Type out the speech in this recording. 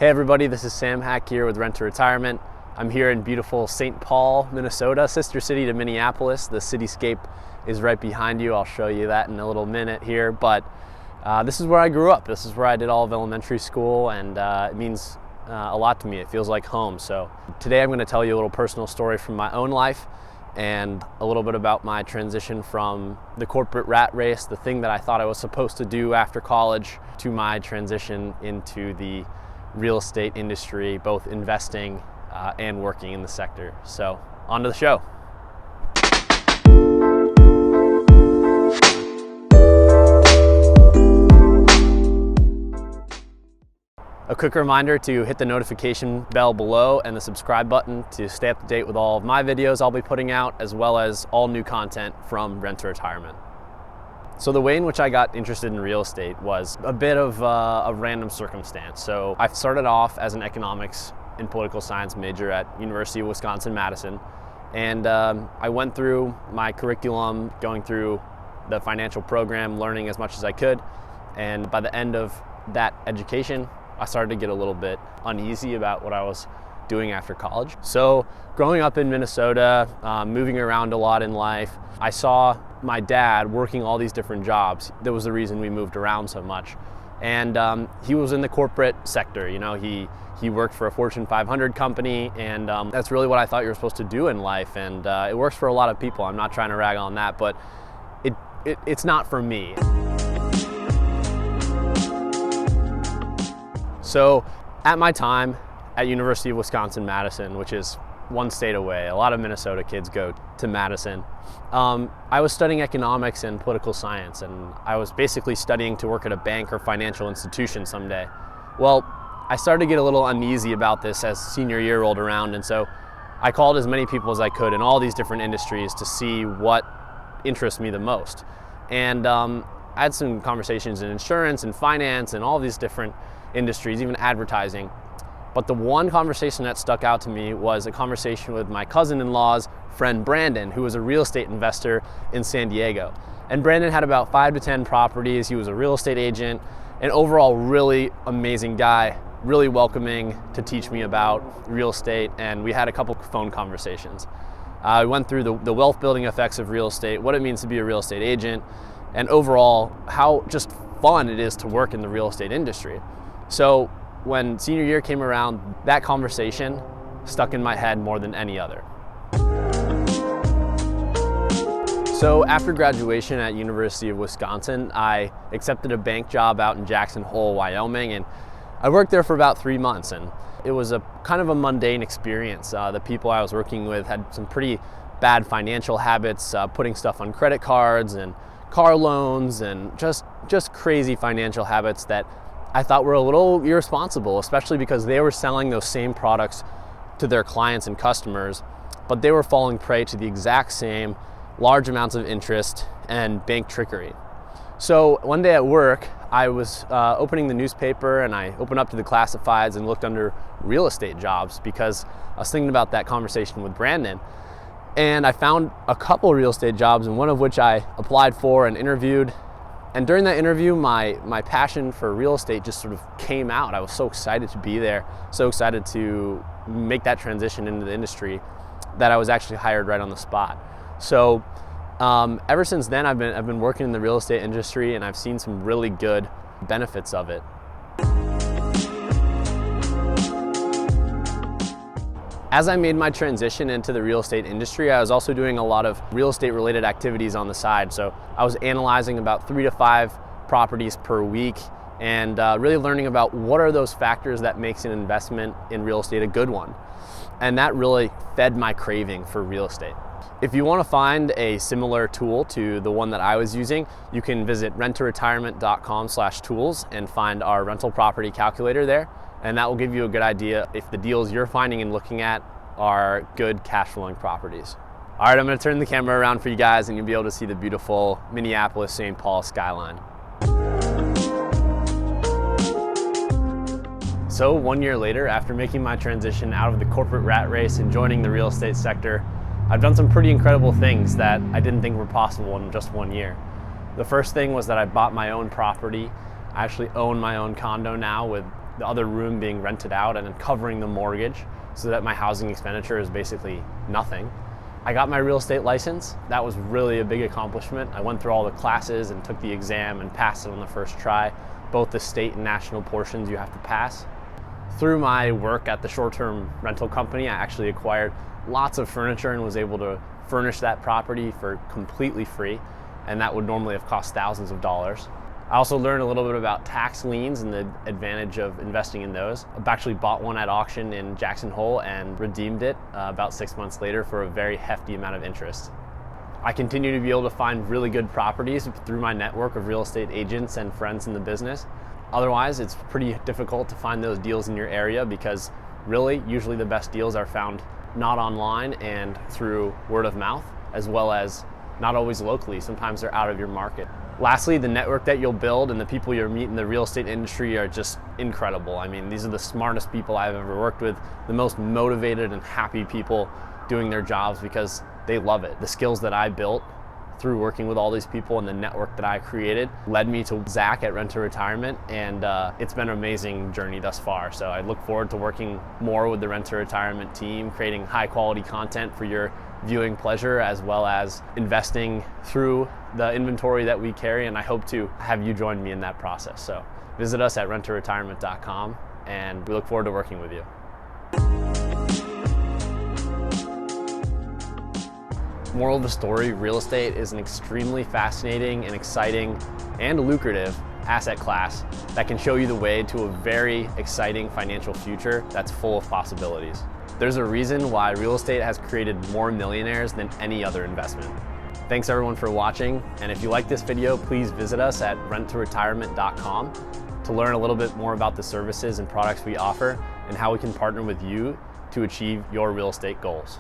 Hey everybody, this is Sam Hack here with Rent to Retirement. I'm here in beautiful St. Paul, Minnesota, sister city to Minneapolis. The cityscape is right behind you. I'll show you that in a little minute here, but this is where I grew up. This is where I did all of elementary school, and it means a lot to me. It feels like home. So today I'm going to tell you a little personal story from my own life and a little bit about my transition from the corporate rat race, the thing that I thought I was supposed to do after college, to my transition into the real estate industry, both investing and working in the sector. So on to the show. A quick reminder to hit the notification bell below and the subscribe button to stay up to date with all of my videos I'll be putting out, as well as all new content from Rent to Retirement. So the way in which I got interested in real estate was a bit of a random circumstance. So I started off as an economics and political science major at University of Wisconsin-Madison. And I went through my curriculum, going through the financial program, learning as much as I could. And by the end of that education, I started to get a little bit uneasy about what I was doing after college. So growing up in Minnesota, moving around a lot in life, I saw my dad working all these different jobs. That was the reason we moved around so much. And he was in the corporate sector. You know, he worked for a Fortune 500 company, and that's really what I thought you were supposed to do in life. And it works for a lot of people. I'm not trying to rag on that, but it's not for me. So at my time at University of Wisconsin-Madison, which is one state away, a lot of Minnesota kids go to Madison, I was studying economics and political science, and I was basically studying to work at a bank or financial institution someday. Well, I started to get a little uneasy about this as senior year rolled around, and so I called as many people as I could in all these different industries to see what interests me the most. And I had some conversations in insurance and finance and all these different industries, even advertising. But the one conversation that stuck out to me was a conversation with my cousin-in-law's friend Brandon, who was a real estate investor in San Diego. And Brandon had about 5 to 10 properties. He was a real estate agent, and overall really amazing guy, really welcoming to teach me about real estate. And we had a couple phone conversations. We went through the wealth building effects of real estate, what it means to be a real estate agent, and overall how just fun it is to work in the real estate industry. So when senior year came around, that conversation stuck in my head more than any other. So after graduation at University of Wisconsin, I accepted a bank job out in Jackson Hole, Wyoming, and I worked there for about 3 months, and it was a kind of a mundane experience. The people I was working with had some pretty bad financial habits, putting stuff on credit cards and car loans, and just crazy financial habits that I thought were a little irresponsible, especially because they were selling those same products to their clients and customers, but they were falling prey to the exact same large amounts of interest and bank trickery. So one day at work, I was opening the newspaper, and I opened up to the classifieds and looked under real estate jobs because I was thinking about that conversation with Brandon. And I found a couple real estate jobs, and one of which I applied for and interviewed. And during that interview, my passion for real estate just sort of came out. I was so excited to be there, so excited to make that transition into the industry that I was actually hired right on the spot. So ever since then, I've been working in the real estate industry, and I've seen some really good benefits of it. As I made my transition into the real estate industry, I was also doing a lot of real estate related activities on the side. So I was analyzing about 3 to 5 properties per week, and really learning about what are those factors that makes an investment in real estate a good one. And that really fed my craving for real estate. If you want to find a similar tool to the one that I was using, you can visit renttoretirement.com/tools and find our rental property calculator there. And that will give you a good idea if the deals you're finding and looking at are good cash flowing properties. All right, I'm going to turn the camera around for you guys, and you'll be able to see the beautiful Minneapolis-St. Paul skyline. So 1 year later, after making my transition out of the corporate rat race and joining the real estate sector, I've done some pretty incredible things that I didn't think were possible in just 1 year. The first thing was that I bought my own property. I actually own my own condo now with the other room being rented out and then covering the mortgage so that my housing expenditure is basically nothing. I got my real estate license. That was really a big accomplishment. I went through all the classes and took the exam and passed it on the first try. Both the state and national portions you have to pass. Through my work at the short-term rental company, I actually acquired lots of furniture and was able to furnish that property for completely free, and that would normally have cost thousands of dollars. I also learned a little bit about tax liens and the advantage of investing in those. I've actually bought one at auction in Jackson Hole and redeemed it about 6 months later for a very hefty amount of interest. I continue to be able to find really good properties through my network of real estate agents and friends in the business. Otherwise, it's pretty difficult to find those deals in your area because really, usually the best deals are found not online and through word of mouth, as well as not always locally. Sometimes they're out of your market. Lastly, the network that you'll build and the people you'll meet in the real estate industry are just incredible. I mean, these are the smartest people I've ever worked with, the most motivated and happy people doing their jobs because they love it. The skills that I built through working with all these people and the network that I created led me to Zach at Rent to Retirement, and it's been an amazing journey thus far. So I look forward to working more with the Rent to Retirement team, creating high quality content for your viewing pleasure, as well as investing through the inventory that we carry, and I hope to have you join me in that process. So visit us at renttoretirement.com, and we look forward to working with you. Moral of the story, real estate is an extremely fascinating and exciting and lucrative asset class that can show you the way to a very exciting financial future that's full of possibilities. There's a reason why real estate has created more millionaires than any other investment. Thanks everyone for watching, and if you like this video, please visit us at renttoretirement.com to learn a little bit more about the services and products we offer and how we can partner with you to achieve your real estate goals.